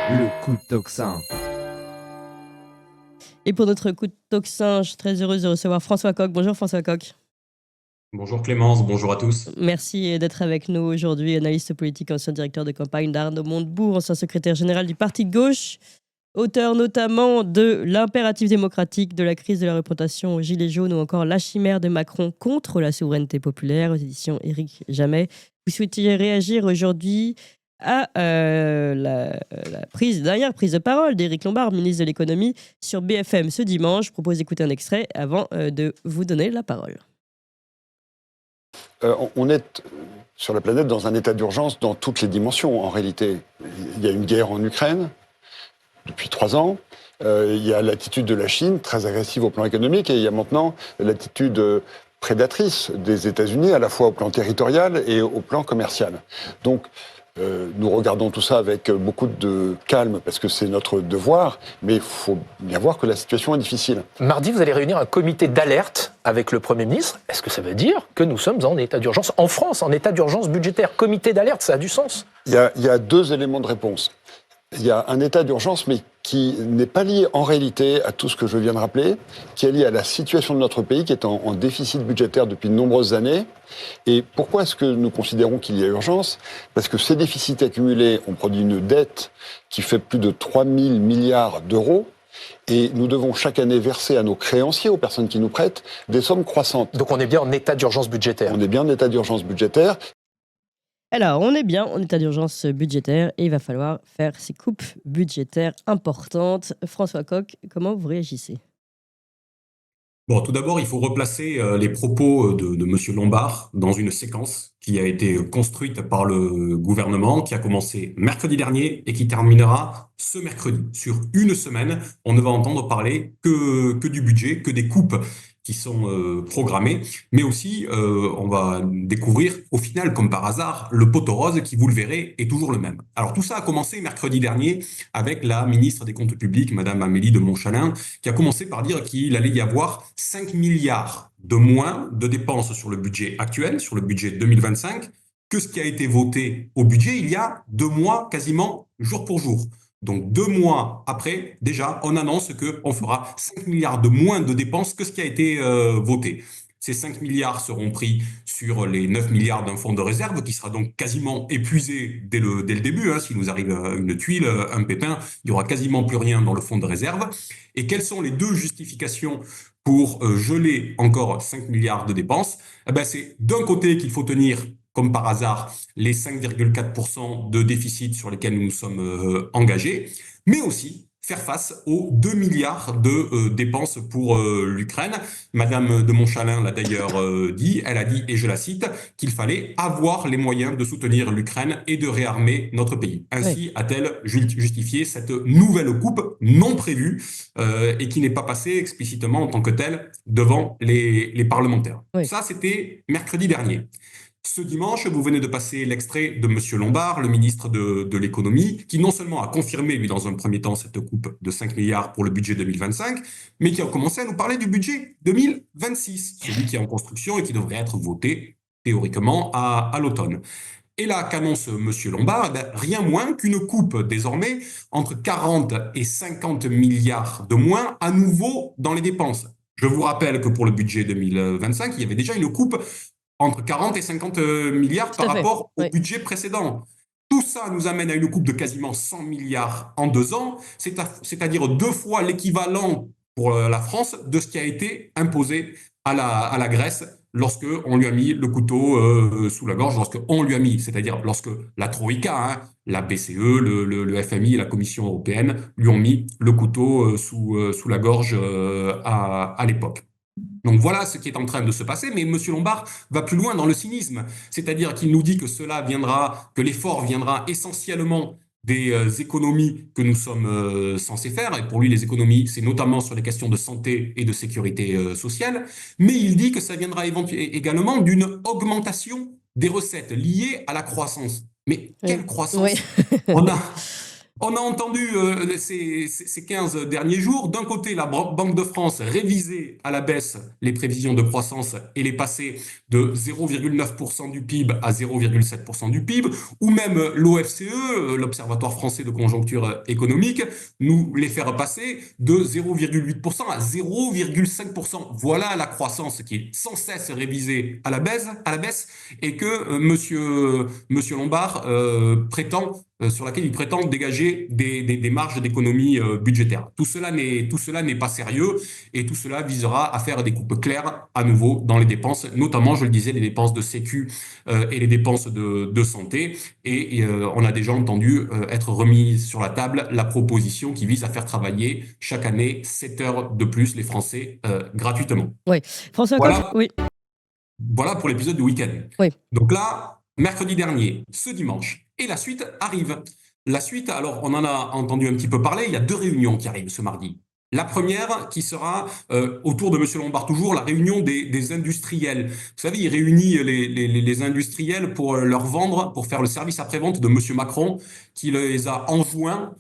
Le coup de tocsin. Et pour notre coup de tocsin, je suis très heureuse de recevoir François Coq. Bonjour François Coq. Bonjour Clémence, bonjour à tous. Merci d'être avec nous aujourd'hui, analyste politique, ancien directeur de campagne d'Arnaud Montebourg, ancien secrétaire général du Parti de gauche, auteur notamment de L'impératif démocratique, de la crise de la représentation aux Gilets jaunes ou encore La chimère de Macron contre la souveraineté populaire aux éditions Éric Jamet. Vous souhaitiez réagir aujourd'hui à dernière prise de parole d'Éric Lombard, ministre de l'économie, sur BFM ce dimanche. Je propose d'écouter un extrait avant de vous donner la parole. On est sur la planète dans un état d'urgence dans toutes les dimensions. En réalité, il y a une guerre en Ukraine depuis 3 ans. Il y a l'attitude de la Chine, très agressive au plan économique, et il y a maintenant l'attitude prédatrice des États-Unis, à la fois au plan territorial et au plan commercial. Donc, nous regardons tout ça avec beaucoup de calme, parce que c'est notre devoir, mais il faut bien voir que la situation est difficile. Mardi, vous allez réunir un comité d'alerte avec le Premier ministre. Est-ce que ça veut dire que nous sommes en état d'urgence en France, en état d'urgence budgétaire? Comité d'alerte, ça a du sens. Il y a 2 éléments de réponse. Il y a un état d'urgence, mais qui n'est pas lié en réalité à tout ce que je viens de rappeler, qui est lié à la situation de notre pays, qui est en déficit budgétaire depuis de nombreuses années. Et pourquoi est-ce que nous considérons qu'il y a urgence? Parce que ces déficits accumulés ont produit une dette qui fait plus de 3 000 milliards d'euros. Et nous devons chaque année verser à nos créanciers, aux personnes qui nous prêtent, des sommes croissantes. Donc on est bien en état d'urgence budgétaire. On est bien en état d'urgence budgétaire. Alors, on est bien en état d'urgence budgétaire et il va falloir faire ces coupes budgétaires importantes. François Coq, comment vous réagissez? Bon, tout d'abord, il faut replacer les propos de M. Lombard dans une séquence qui a été construite par le gouvernement, qui a commencé mercredi dernier et qui terminera ce mercredi. Sur une semaine, on ne va entendre parler que du budget, que des coupes qui sont programmées, mais aussi on va découvrir au final, comme par hasard, le poteau rose qui, vous le verrez, est toujours le même. Alors tout ça a commencé mercredi dernier avec la ministre des Comptes publics, Madame Amélie de Montchalin, qui a commencé par dire qu'il allait y avoir 5 milliards de moins de dépenses sur le budget actuel, sur le budget 2025, que ce qui a été voté au budget il y a 2 mois, quasiment jour pour jour. Donc 2 mois après, déjà, on annonce qu'on fera 5 milliards de moins de dépenses que ce qui a été voté. Ces 5 milliards seront pris sur les 9 milliards d'un fonds de réserve qui sera donc quasiment épuisé dès le début. S'il nous arrive une tuile, un pépin, il n'y aura quasiment plus rien dans le fonds de réserve. Et quelles sont les 2 justifications pour geler encore 5 milliards de dépenses? C'est d'un côté qu'il faut tenir, comme par hasard, les 5,4% de déficit sur lesquels nous nous sommes engagés, mais aussi faire face aux 2 milliards de dépenses pour l'Ukraine. Madame de Montchalin l'a d'ailleurs dit, elle a dit, et je la cite, qu'il fallait avoir les moyens de soutenir l'Ukraine et de réarmer notre pays. Ainsi a-t-elle justifié cette nouvelle coupe non prévue et qui n'est pas passée explicitement en tant que telle devant les parlementaires. Oui. Ça, c'était mercredi dernier. Ce dimanche, vous venez de passer l'extrait de M. Lombard, le ministre de l'économie, qui non seulement a confirmé, lui, dans un premier temps, cette coupe de 5 milliards pour le budget 2025, mais qui a commencé à nous parler du budget 2026, celui qui est en construction et qui devrait être voté théoriquement à l'automne. Et là, qu'annonce M. Lombard? Rien moins qu'une coupe désormais entre 40 et 50 milliards de moins à nouveau dans les dépenses. Je vous rappelle que pour le budget 2025, il y avait déjà une coupe entre 40 et 50 milliards par rapport au budget précédent. Tout ça nous amène à une coupe de quasiment 100 milliards en 2 ans, c'est-à-dire 2 fois l'équivalent pour la France de ce qui a été imposé à la Grèce lorsque on lui a mis le couteau sous la gorge, c'est-à-dire lorsque la Troïka, la BCE, le FMI et la Commission européenne lui ont mis le couteau sous la gorge à l'époque. Donc voilà ce qui est en train de se passer, mais M. Lombard va plus loin dans le cynisme, c'est-à-dire qu'il nous dit que l'effort viendra essentiellement des économies que nous sommes censés faire, et pour lui les économies c'est notamment sur les questions de santé et de sécurité sociale, mais il dit que ça viendra également d'une augmentation des recettes liées à la croissance. Mais quelle croissance? On a entendu ces 15 derniers jours, d'un côté, la Banque de France révisait à la baisse les prévisions de croissance et les passer de 0,9% du PIB à 0,7% du PIB, ou même l'OFCE, l'Observatoire français de conjoncture économique, nous les faire passer de 0,8% à 0,5%. Voilà la croissance qui est sans cesse révisée à la baisse et que monsieur Lombard sur laquelle il prétend dégager des marges d'économie budgétaire. Tout cela n'est pas sérieux et tout cela visera à faire des coupes claires à nouveau dans les dépenses, notamment, je le disais, les dépenses de sécu et les dépenses de santé. Et on a déjà entendu être remis sur la table la proposition qui vise à faire travailler chaque année 7 heures de plus les Français gratuitement. Oui, François Voilà. Coq, oui. Voilà pour l'épisode du week-end. Oui. Donc là, mercredi dernier, ce dimanche, et la suite arrive. La suite, alors on en a entendu un petit peu parler, il y a 2 réunions qui arrivent ce mardi. La première qui sera autour de M. Lombard toujours, la réunion des industriels. Vous savez, il réunit les industriels pour leur vendre, pour faire le service après-vente de M. Macron, qui les a enjoints,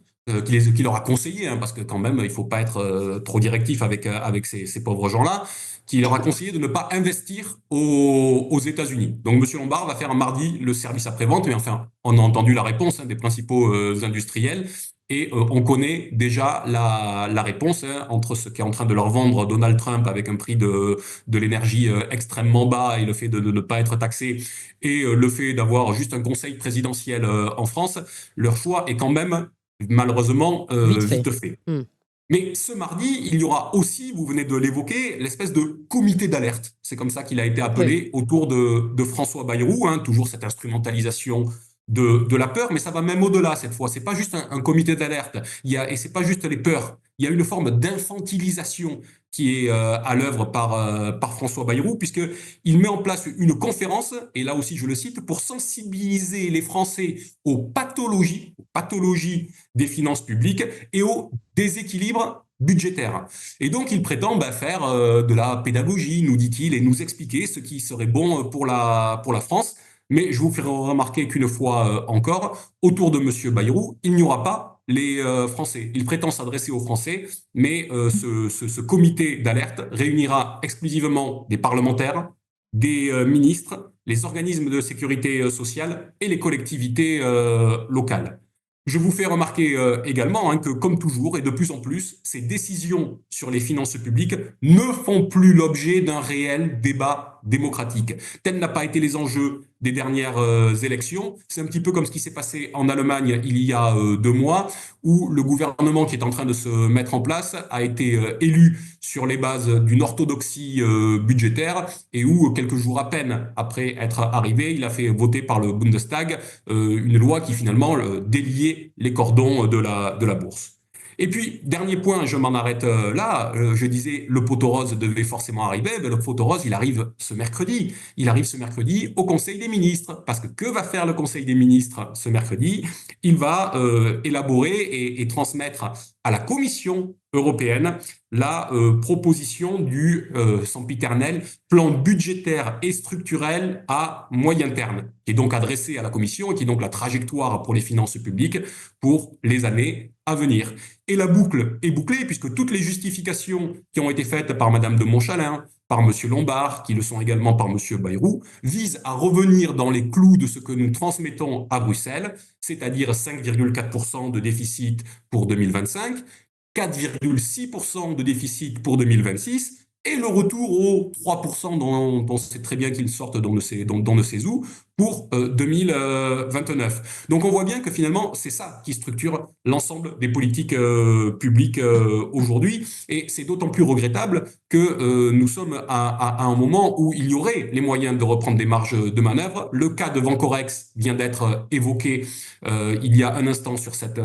qui leur a conseillé, parce que quand même, il ne faut pas être trop directif avec ces pauvres gens-là, qui leur a conseillé de ne pas investir aux États-Unis. Donc, M. Lombard va faire mardi le service après-vente, mais enfin, on a entendu la réponse des principaux industriels, et on connaît déjà la réponse entre ce qu'est en train de leur vendre Donald Trump avec un prix de l'énergie extrêmement bas et le fait de ne pas être taxé, et le fait d'avoir juste un conseil présidentiel en France. Leur choix est quand même, malheureusement, vite fait. Mais ce mardi, il y aura aussi, vous venez de l'évoquer, l'espèce de comité d'alerte. C'est comme ça qu'il a été appelé, autour de François Bayrou, toujours cette instrumentalisation de la peur, mais ça va même au-delà cette fois. C'est pas juste un comité d'alerte, et c'est pas juste les peurs. Il y a une forme d'infantilisation qui est à l'œuvre par François Bayrou, puisqu'il met en place une conférence, et là aussi je le cite, pour sensibiliser les Français aux pathologies des finances publiques et au déséquilibre budgétaire. Et donc, il prétend faire de la pédagogie, nous dit-il, et nous expliquer ce qui serait bon pour la France. Mais je vous ferai remarquer qu'une fois encore, autour de M. Bayrou, il n'y aura pas les Français. Il prétend s'adresser aux Français, mais ce comité d'alerte réunira exclusivement des parlementaires, des ministres, les organismes de sécurité sociale et les collectivités locales. Je vous fais remarquer également que, comme toujours et de plus en plus, ces décisions sur les finances publiques ne font plus l'objet d'un réel débat démocratique. Tel n'a pas été les enjeux des dernières élections. C'est un petit peu comme ce qui s'est passé en Allemagne il y a 2 mois, où le gouvernement qui est en train de se mettre en place a été élu sur les bases d'une orthodoxie budgétaire, et où, quelques jours à peine après être arrivé, il a fait voter par le Bundestag une loi qui finalement déliait les cordons de la bourse. Et puis, dernier point, je m'en arrête là, je disais le poteau rose devait forcément arriver, mais le poteau rose, il arrive ce mercredi. Il arrive ce mercredi au Conseil des ministres, parce que va faire le Conseil des ministres ce mercredi? Il va élaborer et transmettre à la Commission européenne la proposition du sempiternel plan budgétaire et structurel à moyen terme, qui est donc adressé à la Commission et qui est donc la trajectoire pour les finances publiques pour les années à venir. Et la boucle est bouclée, puisque toutes les justifications qui ont été faites par Madame de Montchalin, par Monsieur Lombard, qui le sont également par Monsieur Bayrou, visent à revenir dans les clous de ce que nous transmettons à Bruxelles, c'est-à-dire 5,4% de déficit pour 2025, 4,6% de déficit pour 2026, et le retour aux 3% dont on sait très bien qu'ils sortent d'on ne sait où, pour 2029. Donc on voit bien que finalement, c'est ça qui structure l'ensemble des politiques publiques aujourd'hui, et c'est d'autant plus regrettable que nous sommes à un moment où il y aurait les moyens de reprendre des marges de manœuvre. Le cas de Vancorex vient d'être évoqué il y a un instant sur cette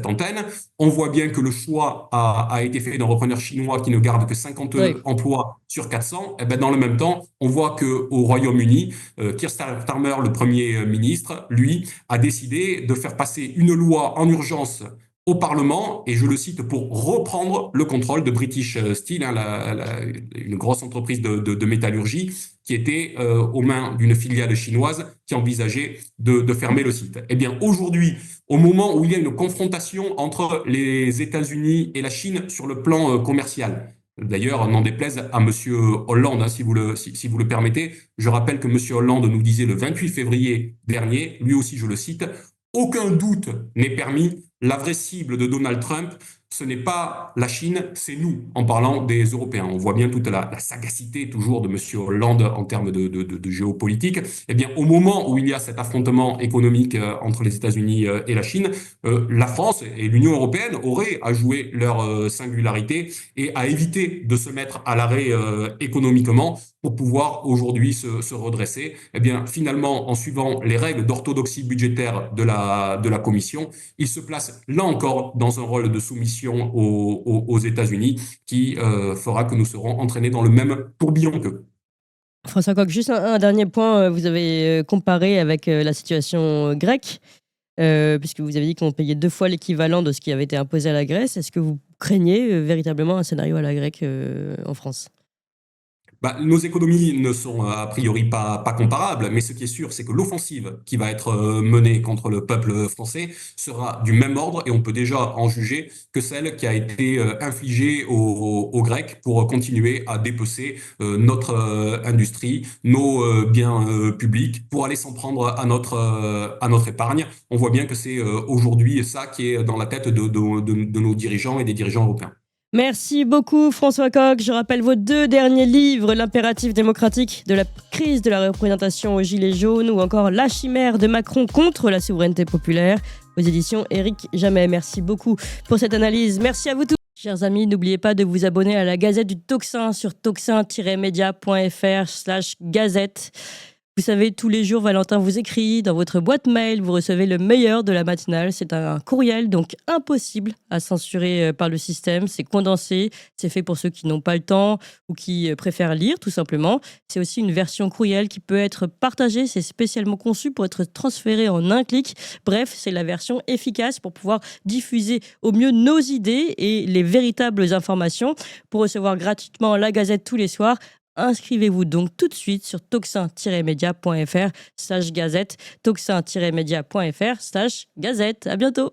antenne. On voit bien que le choix a été fait d'un repreneur chinois qui ne garde que 50 emplois sur 400. Et dans le même temps, on voit qu'au Royaume-Uni, Keir Starmer, le Premier ministre, lui, a décidé de faire passer une loi en urgence au Parlement, et je le cite, pour reprendre le contrôle de British Steel, une grosse entreprise de métallurgie qui était aux mains d'une filiale chinoise qui envisageait de fermer le site. Eh bien, aujourd'hui, au moment où il y a une confrontation entre les États-Unis et la Chine sur le plan commercial, d'ailleurs, n'en déplaise à Monsieur Hollande, si vous le permettez, je rappelle que Monsieur Hollande nous disait le 28 février dernier, lui aussi je le cite, aucun doute n'est permis. La vraie cible de Donald Trump, ce n'est pas la Chine, c'est nous, en parlant des Européens. On voit bien toute la sagacité toujours de M. Hollande en termes de géopolitique. Eh bien, au moment où il y a cet affrontement économique entre les États-Unis et la Chine, la France et l'Union européenne auraient à jouer leur singularité et à éviter de se mettre à l'arrêt économiquement pour pouvoir aujourd'hui se redresser. Eh bien, finalement, en suivant les règles d'orthodoxie budgétaire de la Commission, il se place là encore dans un rôle de soumission aux États-Unis qui fera que nous serons entraînés dans le même tourbillon qu'eux. François Coq, juste un dernier point. Vous avez comparé avec la situation grecque, puisque vous avez dit qu'on payait 2 fois l'équivalent de ce qui avait été imposé à la Grèce. Est-ce que vous craignez véritablement un scénario à la grecque en France ? Nos économies ne sont a priori pas comparables, mais ce qui est sûr, c'est que l'offensive qui va être menée contre le peuple français sera du même ordre, et on peut déjà en juger que celle qui a été infligée aux Grecs pour continuer à dépecer notre industrie, nos biens publics, pour aller s'en prendre à notre épargne. On voit bien que c'est aujourd'hui ça qui est dans la tête de nos dirigeants et des dirigeants européens. Merci beaucoup François Coq. Je rappelle vos 2 derniers livres, L'impératif démocratique de la crise de la représentation aux Gilets jaunes ou encore La chimère de Macron contre la souveraineté populaire aux éditions Éric Jamet. Merci beaucoup pour cette analyse. Merci à vous tous. Chers amis, n'oubliez pas de vous abonner à la Gazette du Tocsin sur tocsin-media.fr/gazette. Vous savez, tous les jours, Valentin vous écrit dans votre boîte mail, vous recevez le meilleur de la matinale. C'est un courriel, donc impossible à censurer par le système. C'est condensé, c'est fait pour ceux qui n'ont pas le temps ou qui préfèrent lire, tout simplement. C'est aussi une version courriel qui peut être partagée. C'est spécialement conçu pour être transféré en un clic. Bref, c'est la version efficace pour pouvoir diffuser au mieux nos idées et les véritables informations. Pour recevoir gratuitement la Gazette tous les soirs, inscrivez-vous donc tout de suite sur tocsin-media.fr/gazette, tocsin-media.fr/gazette. À bientôt.